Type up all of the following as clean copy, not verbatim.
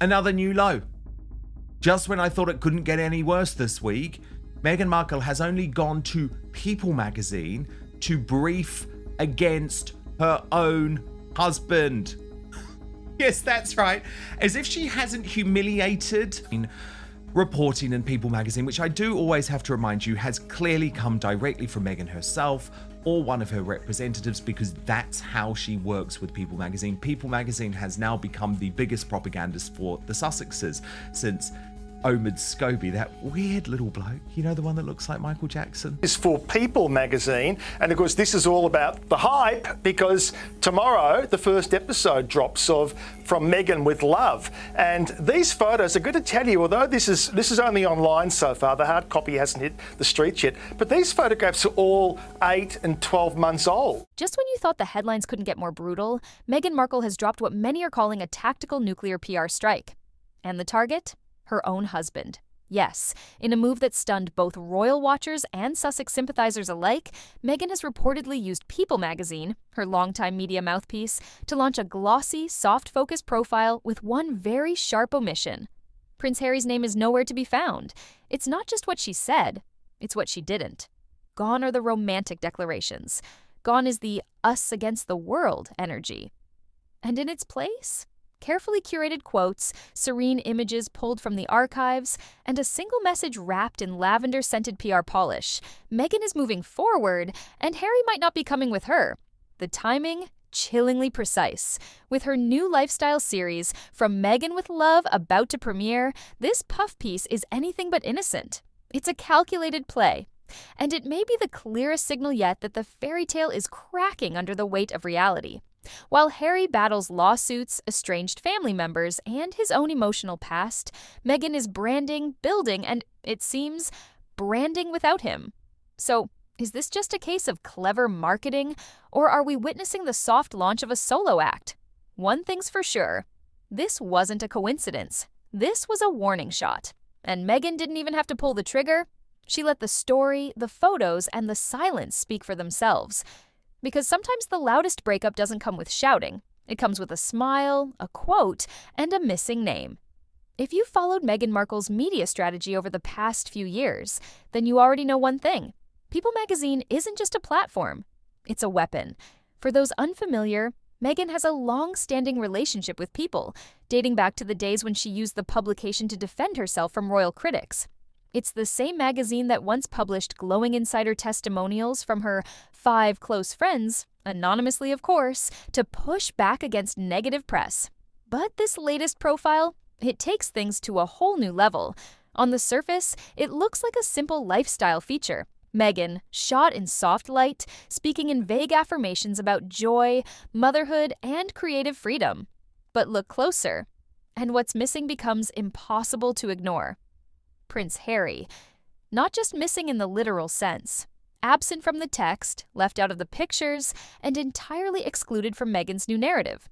Another new low. Just when I thought it couldn't get any worse this week, Meghan Markle has only gone to People magazine to brief against her own husband. Yes, that's right. As if she hasn't humiliated. Reporting in People magazine, which I do always have to remind you, has clearly come directly from Meghan herself or one of her representatives, because that's how she works with People magazine. People magazine has now become the biggest propagandist for the Sussexes since Omid Scobie, that weird little bloke, you know, the one that looks like Michael Jackson. Is for People magazine, and of course this is all about the hype, because tomorrow the first episode drops from Meghan with Love, and these photos are good to tell you, although this is only online so far, the hard copy hasn't hit the streets yet, but these photographs are all 8 and 12 months old. Just when you thought the headlines couldn't get more brutal, Meghan Markle has dropped what many are calling a tactical nuclear PR strike. And the target? Her own husband. Yes, in a move that stunned both royal watchers and Sussex sympathizers alike, Meghan has reportedly used People magazine, her longtime media mouthpiece, to launch a glossy, soft-focused profile with one very sharp omission. Prince Harry's name is nowhere to be found. It's not just what she said, it's what she didn't. Gone are the romantic declarations. Gone is the us against the world energy. And in its place, carefully curated quotes, serene images pulled from the archives, and a single message wrapped in lavender-scented PR polish. Meghan is moving forward, and Harry might not be coming with her. The timing, chillingly precise. With her new lifestyle series, From Meghan with Love, about to premiere, this puff piece is anything but innocent. It's a calculated play. And it may be the clearest signal yet that the fairy tale is cracking under the weight of reality. While Harry battles lawsuits, estranged family members, and his own emotional past, Meghan is branding, building, and, it seems, branding without him. So, is this just a case of clever marketing, or are we witnessing the soft launch of a solo act? One thing's for sure, this wasn't a coincidence. This was a warning shot. And Meghan didn't even have to pull the trigger. She let the story, the photos, and the silence speak for themselves. Because sometimes the loudest breakup doesn't come with shouting. It comes with a smile, a quote, and a missing name. If you followed Meghan Markle's media strategy over the past few years, then you already know one thing. People magazine isn't just a platform. It's a weapon. For those unfamiliar, Meghan has a long-standing relationship with People, dating back to the days when she used the publication to defend herself from royal critics. It's the same magazine that once published glowing insider testimonials from her 5 close friends, anonymously of course, to push back against negative press. But this latest profile, it takes things to a whole new level. On the surface, it looks like a simple lifestyle feature. Meghan, shot in soft light, speaking in vague affirmations about joy, motherhood, and creative freedom. But look closer, and what's missing becomes impossible to ignore. Prince Harry. Not just missing in the literal sense. Absent from the text, left out of the pictures, and entirely excluded from Meghan's new narrative.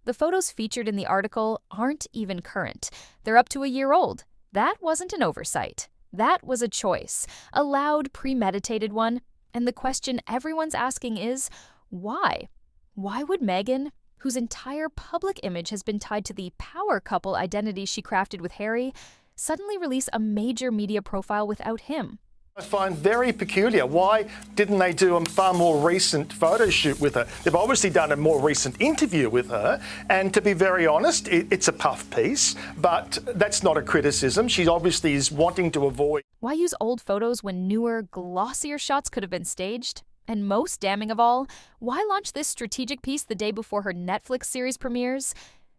The photos featured in the article aren't even current. They're up to a year old. That wasn't an oversight. That was a choice, a loud, premeditated one. And the question everyone's asking is, why? Why would Meghan, whose entire public image has been tied to the power couple identity she crafted with Harry, suddenly release a major media profile without him? I find very peculiar. Why didn't they do a far more recent photo shoot with her? They've obviously done a more recent interview with her, and to be very honest, it's a puff piece, but that's not a criticism. She obviously is wanting to avoid. Why use old photos when newer, glossier shots could have been staged? And most damning of all, why launch this strategic piece the day before her Netflix series premieres?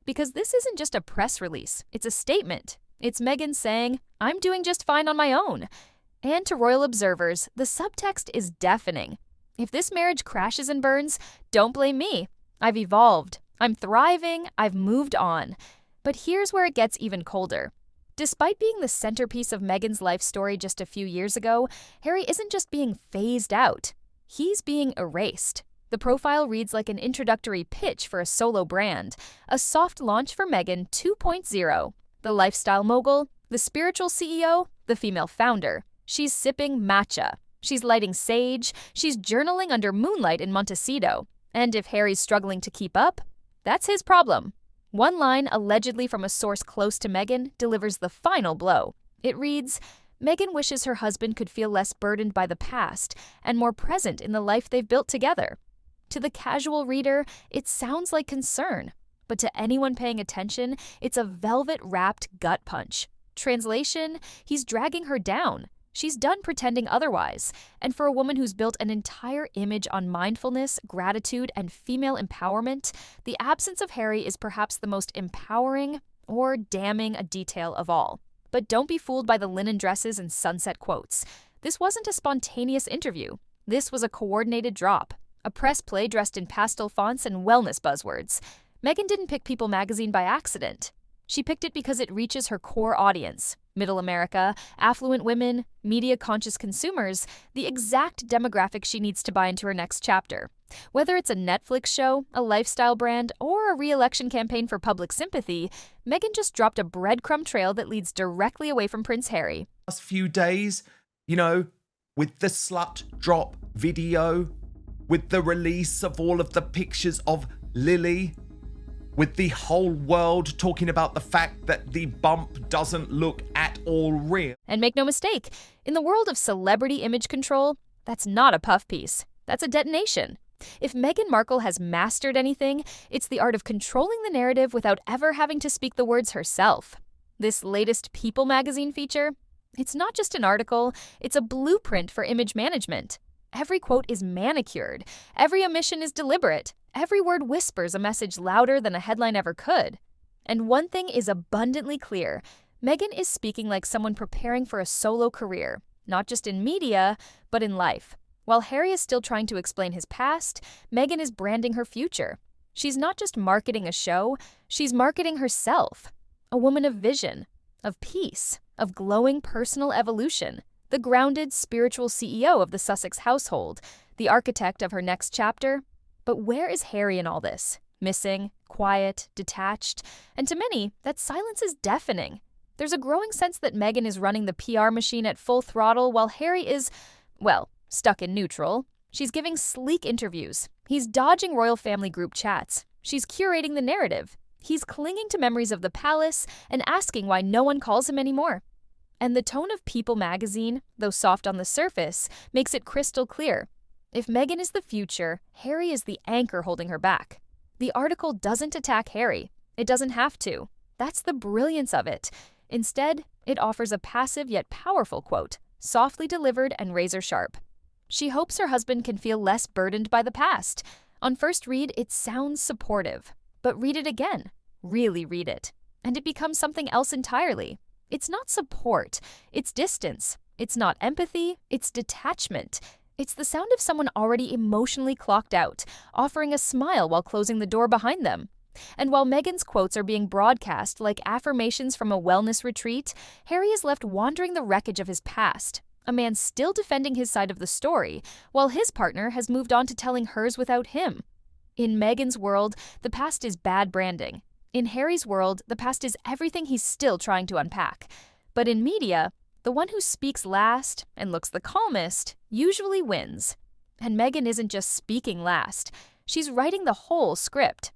Because this isn't just a press release, it's a statement. It's Meghan saying, I'm doing just fine on my own. And to royal observers, the subtext is deafening. If this marriage crashes and burns, don't blame me. I've evolved. I'm thriving. I've moved on. But here's where it gets even colder. Despite being the centerpiece of Meghan's life story just a few years ago, Harry isn't just being phased out. He's being erased. The profile reads like an introductory pitch for a solo brand, a soft launch for Meghan 2.0. The lifestyle mogul, the spiritual CEO, the female founder. She's sipping matcha. She's lighting sage. She's journaling under moonlight in Montecito. And if Harry's struggling to keep up, that's his problem. One line, allegedly from a source close to Meghan, delivers the final blow. It reads, Meghan wishes her husband could feel less burdened by the past and more present in the life they've built together. To the casual reader, it sounds like concern, but to anyone paying attention, it's a velvet-wrapped gut punch. Translation, he's dragging her down. She's done pretending otherwise, and for a woman who's built an entire image on mindfulness, gratitude, and female empowerment, the absence of Harry is perhaps the most empowering or damning a detail of all. But don't be fooled by the linen dresses and sunset quotes. This wasn't a spontaneous interview. This was a coordinated drop, a press play dressed in pastel fonts and wellness buzzwords. Meghan didn't pick People magazine by accident. She picked it because it reaches her core audience, middle America, affluent women, media-conscious consumers, the exact demographic she needs to buy into her next chapter. Whether it's a Netflix show, a lifestyle brand, or a re-election campaign for public sympathy, Meghan just dropped a breadcrumb trail that leads directly away from Prince Harry. Last few days, with the slut drop video, with the release of all of the pictures of Lily, with the whole world talking about the fact that the bump doesn't look at all real. And make no mistake, in the world of celebrity image control, that's not a puff piece. That's a detonation. If Meghan Markle has mastered anything, it's the art of controlling the narrative without ever having to speak the words herself. This latest People magazine feature, it's not just an article, it's a blueprint for image management. Every quote is manicured. Every omission is deliberate. Every word whispers a message louder than a headline ever could. And one thing is abundantly clear. Meghan is speaking like someone preparing for a solo career, not just in media, but in life. While Harry is still trying to explain his past, Meghan is branding her future. She's not just marketing a show, she's marketing herself. A woman of vision, of peace, of glowing personal evolution. The grounded, spiritual CEO of the Sussex household, the architect of her next chapter. But where is Harry in all this? Missing, quiet, detached, and to many, that silence is deafening. There's a growing sense that Meghan is running the PR machine at full throttle while Harry is, stuck in neutral. She's giving sleek interviews. He's dodging royal family group chats. She's curating the narrative. He's clinging to memories of the palace and asking why no one calls him anymore. And the tone of People magazine, though soft on the surface, makes it crystal clear. If Meghan is the future, Harry is the anchor holding her back. The article doesn't attack Harry. It doesn't have to. That's the brilliance of it. Instead, it offers a passive yet powerful quote, softly delivered and razor-sharp. She hopes her husband can feel less burdened by the past. On first read, it sounds supportive. But read it again. Really read it. And it becomes something else entirely. It's not support, it's distance. It's not empathy, it's detachment. It's the sound of someone already emotionally clocked out, offering a smile while closing the door behind them. And while Meghan's quotes are being broadcast like affirmations from a wellness retreat, Harry is left wandering the wreckage of his past, a man still defending his side of the story, while his partner has moved on to telling hers without him. In Meghan's world, the past is bad branding. In Harry's world, the past is everything he's still trying to unpack. But in media, the one who speaks last and looks the calmest usually wins. And Meghan isn't just speaking last. She's writing the whole script.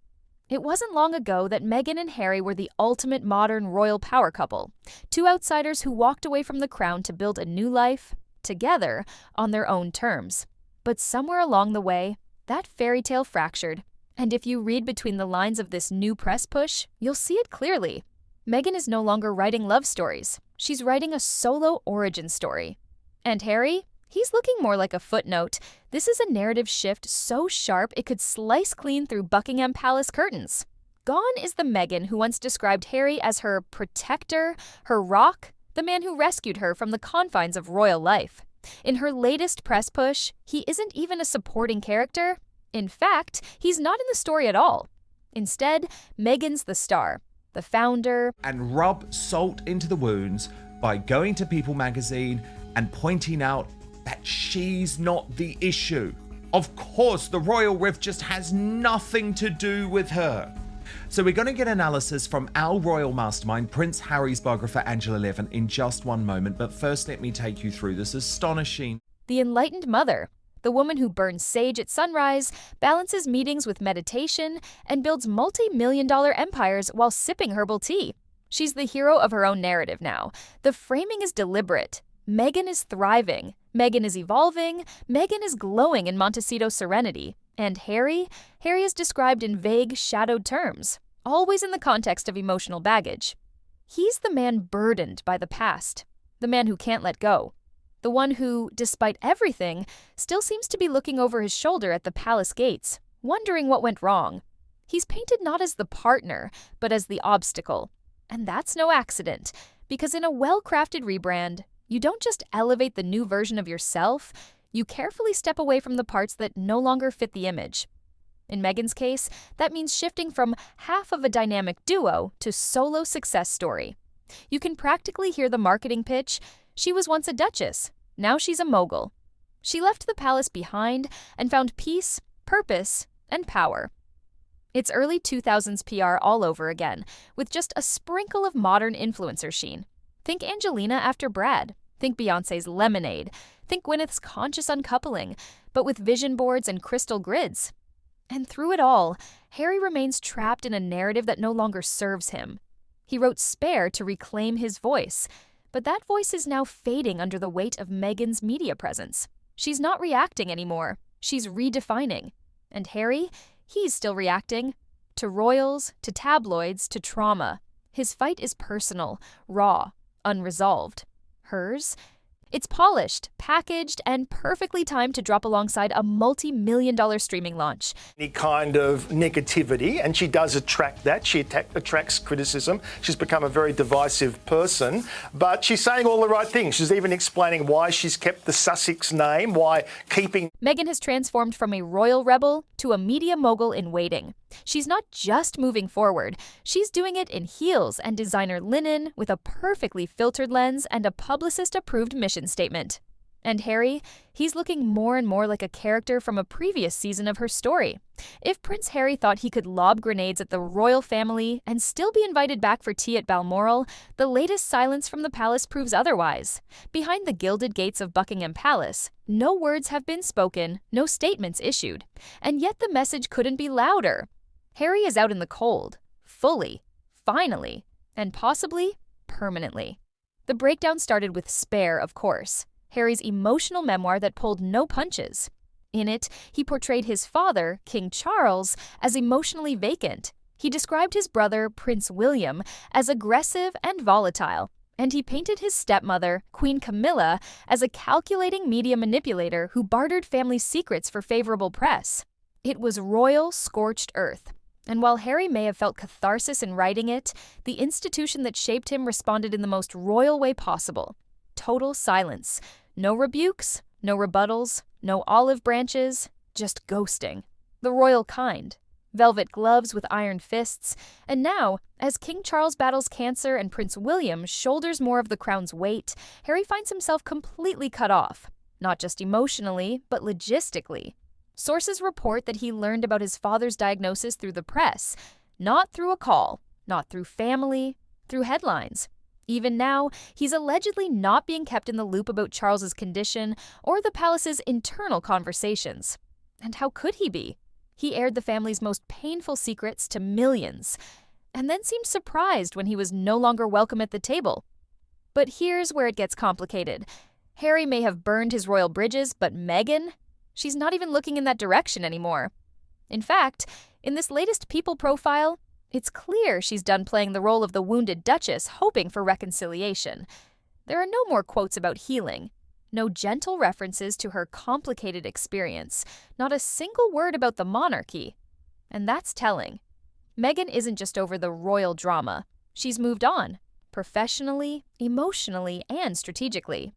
It wasn't long ago that Meghan and Harry were the ultimate modern royal power couple, two outsiders who walked away from the crown to build a new life, together, on their own terms. But somewhere along the way, that fairy tale fractured. And if you read between the lines of this new press push, you'll see it clearly. Meghan is no longer writing love stories. She's writing a solo origin story. And Harry? He's looking more like a footnote. This is a narrative shift so sharp it could slice clean through Buckingham Palace curtains. Gone is the Meghan who once described Harry as her protector, her rock, the man who rescued her from the confines of royal life. In her latest press push, he isn't even a supporting character. In fact, he's not in the story at all. Instead, Meghan's the star, the founder. And rub salt into the wounds by going to People magazine and pointing out that she's not the issue. Of course, the royal rift just has nothing to do with her. So we're going to get analysis from our royal mastermind, Prince Harry's biographer Angela Levin, in just one moment. But first, let me take you through this astonishing. The enlightened mother. The woman who burns sage at sunrise, balances meetings with meditation, and builds multi-million-dollar empires while sipping herbal tea. She's the hero of her own narrative now. The framing is deliberate. Meghan is thriving. Meghan is evolving. Meghan is glowing in Montecito serenity. And Harry is described in vague, shadowed terms, always in the context of emotional baggage. He's the man burdened by the past, the man who can't let go, the one who, despite everything, still seems to be looking over his shoulder at the palace gates, wondering what went wrong. He's painted not as the partner, but as the obstacle. And that's no accident, because in a well-crafted rebrand, you don't just elevate the new version of yourself, you carefully step away from the parts that no longer fit the image. In Meghan's case, that means shifting from half of a dynamic duo to solo success story. You can practically hear the marketing pitch. She was once a duchess, now she's a mogul. She left the palace behind and found peace, purpose, and power. It's early 2000s PR all over again, with just a sprinkle of modern influencer sheen. Think Angelina after Brad. Think Beyoncé's Lemonade. Think Gwyneth's conscious uncoupling, but with vision boards and crystal grids. And through it all, Harry remains trapped in a narrative that no longer serves him. He wrote Spare to reclaim his voice, but that voice is now fading under the weight of Meghan's media presence. She's not reacting anymore. She's redefining. And Harry, he's still reacting. To royals, to tabloids, to trauma. His fight is personal, raw, unresolved. Hers? It's polished, packaged, and perfectly timed to drop alongside a multi-million-dollar streaming launch. Any kind of negativity, and she does attract that. She attracts criticism. She's become a very divisive person, but she's saying all the right things. She's even explaining why she's kept the Sussex name, why keeping... Meghan has transformed from a royal rebel to a media mogul in waiting. She's not just moving forward. She's doing it in heels and designer linen with a perfectly filtered lens and a publicist-approved mission statement. And Harry, he's looking more and more like a character from a previous season of her story. If Prince Harry thought he could lob grenades at the royal family and still be invited back for tea at Balmoral, the latest silence from the palace proves otherwise. Behind the gilded gates of Buckingham Palace, no words have been spoken, no statements issued. And yet the message couldn't be louder. Harry is out in the cold, fully, finally, and possibly permanently. The breakdown started with Spare, of course, Harry's emotional memoir that pulled no punches. In it, he portrayed his father, King Charles, as emotionally vacant. He described his brother, Prince William, as aggressive and volatile, and he painted his stepmother, Queen Camilla, as a calculating media manipulator who bartered family secrets for favorable press. It was royal, scorched earth. And while Harry may have felt catharsis in writing it, the institution that shaped him responded in the most royal way possible. Total silence. No rebukes, no rebuttals, no olive branches, just ghosting. The royal kind. Velvet gloves with iron fists. And now, as King Charles battles cancer and Prince William shoulders more of the crown's weight, Harry finds himself completely cut off. Not just emotionally, but logistically. Sources report that he learned about his father's diagnosis through the press, not through a call, not through family, through headlines. Even now, he's allegedly not being kept in the loop about Charles's condition or the palace's internal conversations. And how could he be? He aired the family's most painful secrets to millions, and then seemed surprised when he was no longer welcome at the table. But here's where it gets complicated. Harry may have burned his royal bridges, but Meghan? She's not even looking in that direction anymore. In fact, in this latest People profile, it's clear she's done playing the role of the wounded duchess hoping for reconciliation. There are no more quotes about healing, no gentle references to her complicated experience, not a single word about the monarchy. And that's telling. Meghan isn't just over the royal drama. She's moved on, professionally, emotionally, and strategically.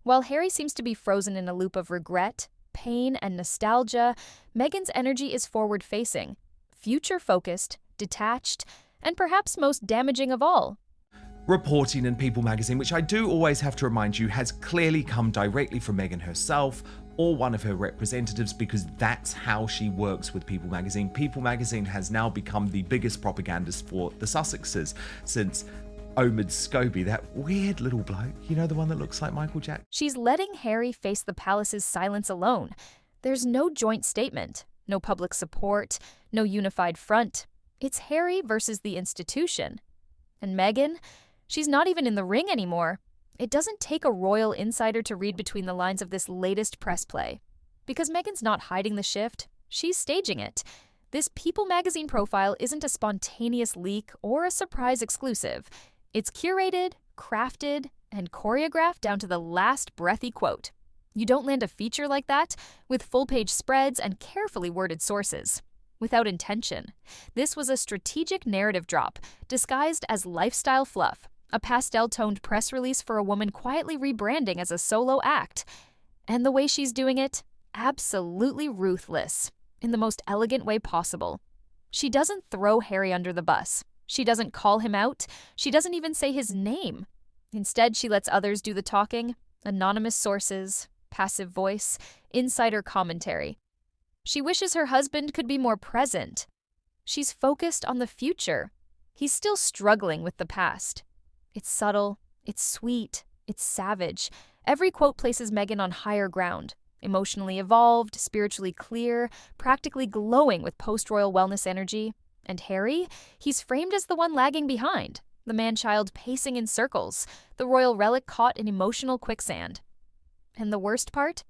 While Harry seems to be frozen in a loop of regret, pain, and nostalgia, Meghan's energy is forward-facing, future-focused, detached, and perhaps most damaging of all. Reporting in People magazine, which I do always have to remind you, has clearly come directly from Meghan herself or one of her representatives, because that's how she works with People magazine. People magazine has now become the biggest propagandist for the Sussexes since Omid Scobie, that weird little bloke, you know, the one that looks like Michael Jackson. She's letting Harry face the palace's silence alone. There's no joint statement, no public support, no unified front. It's Harry versus the institution. And Meghan, she's not even in the ring anymore. It doesn't take a royal insider to read between the lines of this latest press play. Because Meghan's not hiding the shift, she's staging it. This People magazine profile isn't a spontaneous leak or a surprise exclusive. It's curated, crafted, and choreographed down to the last breathy quote. You don't land a feature like that with full-page spreads and carefully worded sources. Without intention. This was a strategic narrative drop, disguised as lifestyle fluff, a pastel-toned press release for a woman quietly rebranding as a solo act. And the way she's doing it, absolutely ruthless, in the most elegant way possible. She doesn't throw Harry under the bus. She doesn't call him out. She doesn't even say his name. Instead, she lets others do the talking, anonymous sources, passive voice, insider commentary. She wishes her husband could be more present. She's focused on the future. He's still struggling with the past. It's subtle, it's sweet, it's savage. Every quote places Meghan on higher ground, emotionally evolved, spiritually clear, practically glowing with post-royal wellness energy. And Harry, he's framed as the one lagging behind, the man-child pacing in circles, the royal relic caught in emotional quicksand. And the worst part?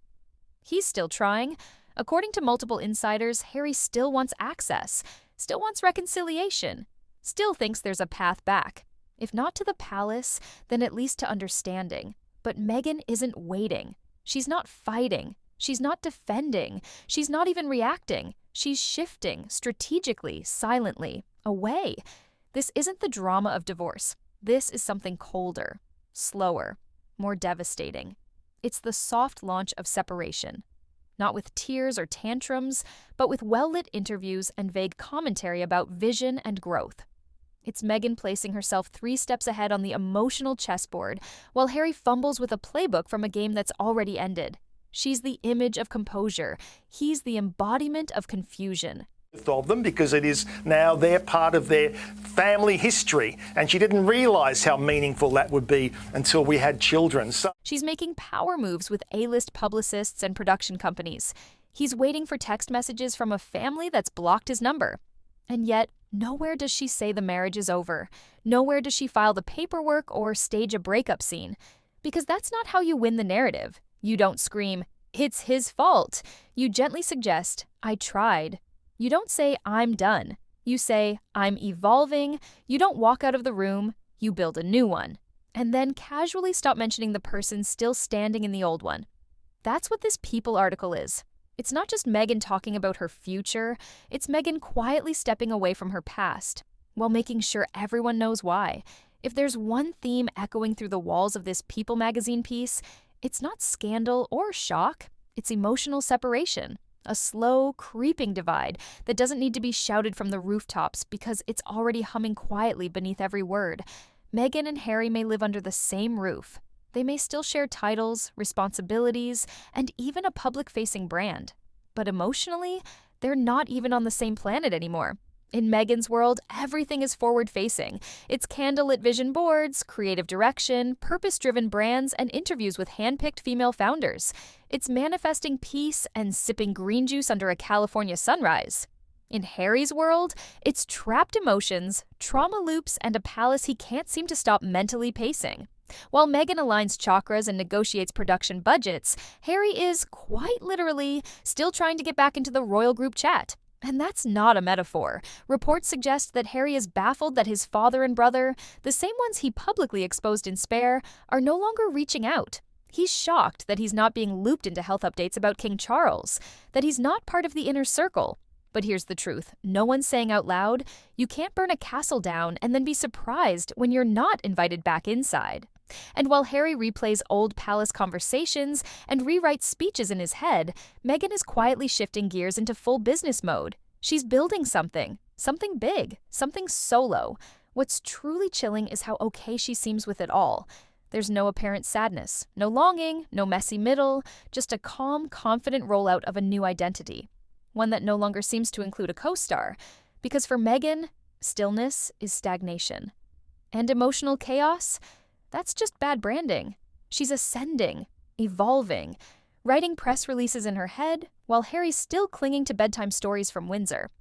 He's still trying. According to multiple insiders, Harry still wants access, still wants reconciliation, still thinks there's a path back. If not to the palace, then at least to understanding. But Meghan isn't waiting. She's not fighting. She's not defending. She's not even reacting. She's shifting, strategically, silently, away. This isn't the drama of divorce. This is something colder, slower, more devastating. It's the soft launch of separation. Not with tears or tantrums, but with well-lit interviews and vague commentary about vision and growth. It's Meghan placing herself 3 steps ahead on the emotional chessboard, while Harry fumbles with a playbook from a game that's already ended. She's the image of composure. He's the embodiment of confusion. Of them because it is now they're part of their family history, and she didn't realise how meaningful that would be until we had children. So she's making power moves with A-list publicists and production companies. He's waiting for text messages from a family that's blocked his number. And yet, nowhere does she say the marriage is over. Nowhere does she file the paperwork or stage a breakup scene. Because that's not how you win the narrative. You don't scream, "It's his fault." You gently suggest, "I tried." You don't say, "I'm done." You say, "I'm evolving." You don't walk out of the room. You build a new one. And then casually stop mentioning the person still standing in the old one. That's what this People article is. It's not just Meghan talking about her future. It's Meghan quietly stepping away from her past, while making sure everyone knows why. If there's one theme echoing through the walls of this People magazine piece, it's not scandal or shock. It's emotional separation. A slow, creeping divide that doesn't need to be shouted from the rooftops because it's already humming quietly beneath every word. Meghan and Harry may live under the same roof. They may still share titles, responsibilities, and even a public-facing brand. But emotionally, they're not even on the same planet anymore. In Meghan's world, everything is forward-facing. It's candlelit vision boards, creative direction, purpose-driven brands, and interviews with hand-picked female founders. It's manifesting peace and sipping green juice under a California sunrise. In Harry's world, it's trapped emotions, trauma loops, and a palace he can't seem to stop mentally pacing. While Meghan aligns chakras and negotiates production budgets, Harry is, quite literally, still trying to get back into the royal group chat. And that's not a metaphor. Reports suggest that Harry is baffled that his father and brother, the same ones he publicly exposed in Spare, are no longer reaching out. He's shocked that he's not being looped into health updates about King Charles, that he's not part of the inner circle. But here's the truth. No one's saying out loud, you can't burn a castle down and then be surprised when you're not invited back inside. And while Harry replays old palace conversations and rewrites speeches in his head, Meghan is quietly shifting gears into full business mode. She's building something big, something solo. What's truly chilling is how okay she seems with it all. There's no apparent sadness, no longing, no messy middle, just a calm, confident rollout of a new identity. One that no longer seems to include a co-star. Because for Meghan, stillness is stagnation. And emotional chaos? That's just bad branding. She's ascending, evolving, writing press releases in her head while Harry's still clinging to bedtime stories from Windsor.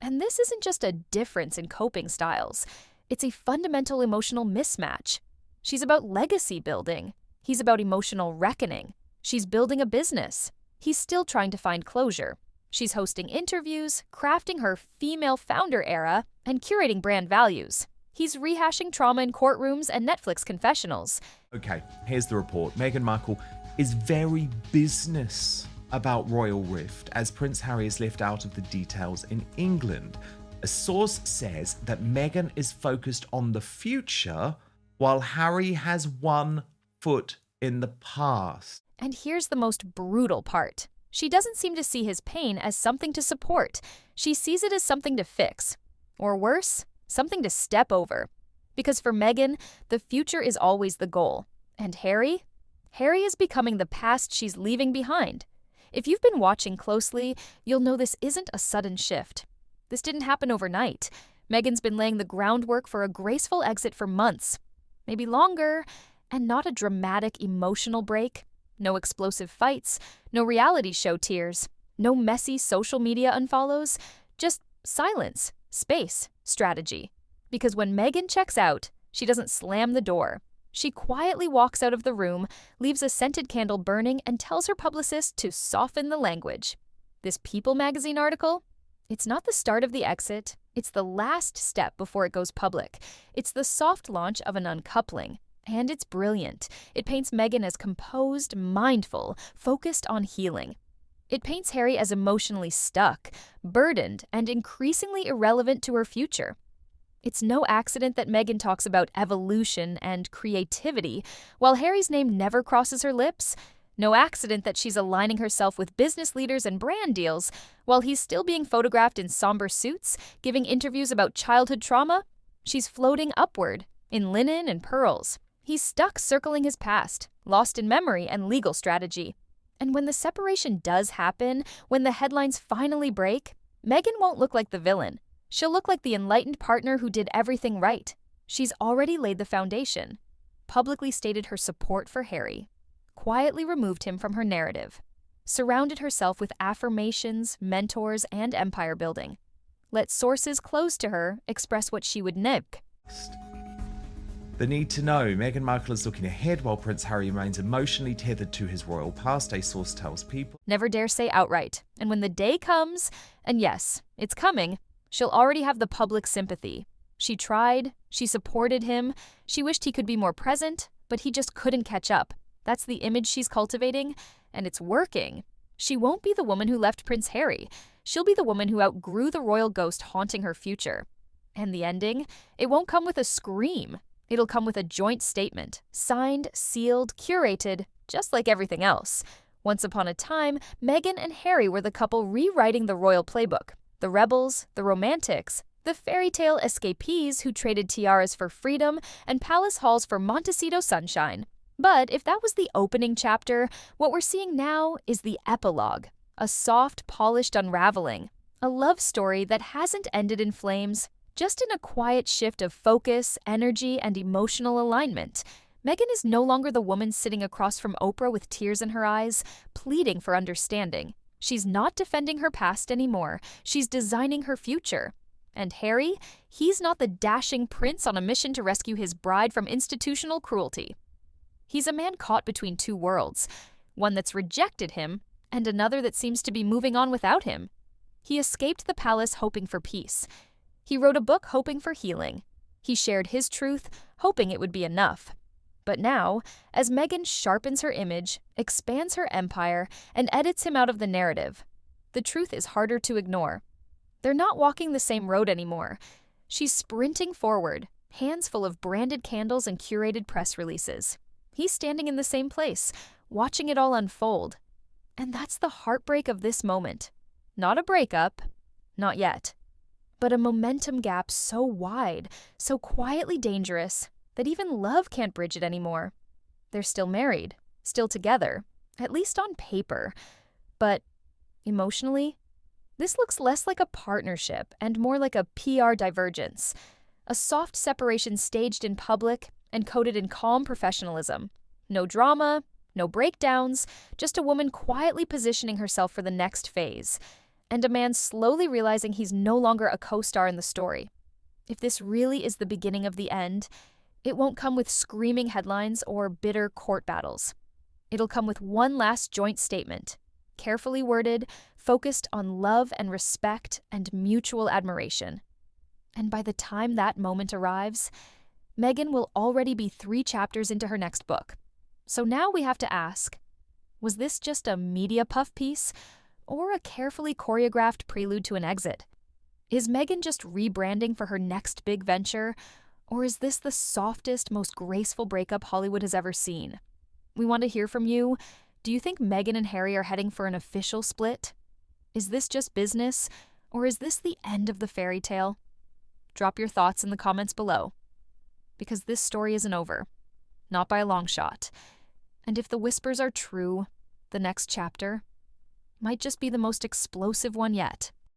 And this isn't just a difference in coping styles. It's a fundamental emotional mismatch. She's about legacy building. He's about emotional reckoning. She's building a business. He's still trying to find closure. She's hosting interviews, crafting her female founder era, and curating brand values. He's rehashing trauma in courtrooms and Netflix confessionals. Okay, here's the report. Meghan Markle is very business about royal rift as Prince Harry is left out of the details in England. A source says that Meghan is focused on the future while Harry has one foot in the past. And here's the most brutal part. She doesn't seem to see his pain as something to support. She sees it as something to fix. Or worse, something to step over. Because for Meghan, the future is always the goal. And Harry? Harry is becoming the past she's leaving behind. If you've been watching closely, you'll know this isn't a sudden shift. This didn't happen overnight. Meghan's been laying the groundwork for a graceful exit for months. Maybe longer, and not a dramatic emotional break. No explosive fights, no reality show tears, no messy social media unfollows, just silence, space, strategy. Because when Meghan checks out, she doesn't slam the door. She quietly walks out of the room, leaves a scented candle burning, and tells her publicist to soften the language. This People magazine article? It's not the start of the exit. It's the last step before it goes public. It's the soft launch of an uncoupling. And it's brilliant. It paints Meghan as composed, mindful, focused on healing. It paints Harry as emotionally stuck, burdened, and increasingly irrelevant to her future. It's no accident that Meghan talks about evolution and creativity, while Harry's name never crosses her lips. No accident that she's aligning herself with business leaders and brand deals, while he's still being photographed in somber suits, giving interviews about childhood trauma. She's floating upward, in linen and pearls. He's stuck circling his past, lost in memory and legal strategy. And when the separation does happen, when the headlines finally break, Meghan won't look like the villain. She'll look like the enlightened partner who did everything right. She's already laid the foundation, publicly stated her support for Harry, quietly removed him from her narrative, surrounded herself with affirmations, mentors, and empire building. Let sources close to her express what she would nick. The need to know. Meghan Markle is looking ahead while Prince Harry remains emotionally tethered to his royal past, a source tells People. Never dare say outright. And when the day comes, and yes, it's coming, she'll already have the public sympathy. She tried, she supported him, she wished he could be more present, but he just couldn't catch up. That's the image she's cultivating, and it's working. She won't be the woman who left Prince Harry. She'll be the woman who outgrew the royal ghost haunting her future. And the ending? It won't come with a scream. It'll come with a joint statement, signed, sealed, curated, just like everything else. Once upon a time, Meghan and Harry were the couple rewriting the royal playbook. The rebels, the romantics, the fairy tale escapees who traded tiaras for freedom and palace halls for Montecito sunshine. But if that was the opening chapter, what we're seeing now is the epilogue, a soft, polished unraveling, a love story that hasn't ended in flames, just in a quiet shift of focus, energy, and emotional alignment. Meghan is no longer the woman sitting across from Oprah with tears in her eyes, pleading for understanding. She's not defending her past anymore. She's designing her future. And Harry, he's not the dashing prince on a mission to rescue his bride from institutional cruelty. He's a man caught between two worlds, one that's rejected him and another that seems to be moving on without him. He escaped the palace hoping for peace. He wrote a book hoping for healing. He shared his truth, hoping it would be enough. But now, as Meghan sharpens her image, expands her empire, and edits him out of the narrative, the truth is harder to ignore. They're not walking the same road anymore. She's sprinting forward, hands full of branded candles and curated press releases. He's standing in the same place, watching it all unfold. And that's the heartbreak of this moment. Not a breakup, not yet. But a momentum gap so wide, so quietly dangerous, that even love can't bridge it anymore. They're still married, still together, at least on paper. But emotionally, this looks less like a partnership and more like a PR divergence. A soft separation staged in public and coded in calm professionalism. No drama, No breakdowns, just a woman quietly positioning herself for the next phase, and a man slowly realizing he's no longer a co-star in the story. If this really is the beginning of the end, it won't come with screaming headlines or bitter court battles. It'll come with one last joint statement, carefully worded, focused on love and respect and mutual admiration. And by the time that moment arrives, Meghan will already be 3 chapters into her next book. So now we have to ask, was this just a media puff piece or a carefully choreographed prelude to an exit? Is Meghan just rebranding for her next big venture, or is this the softest, most graceful breakup Hollywood has ever seen? We want to hear from you. Do you think Meghan and Harry are heading for an official split? Is this just business, or is this the end of the fairy tale? Drop your thoughts in the comments below. Because this story isn't over. Not by a long shot. And if the whispers are true, the next chapter might just be the most explosive one yet.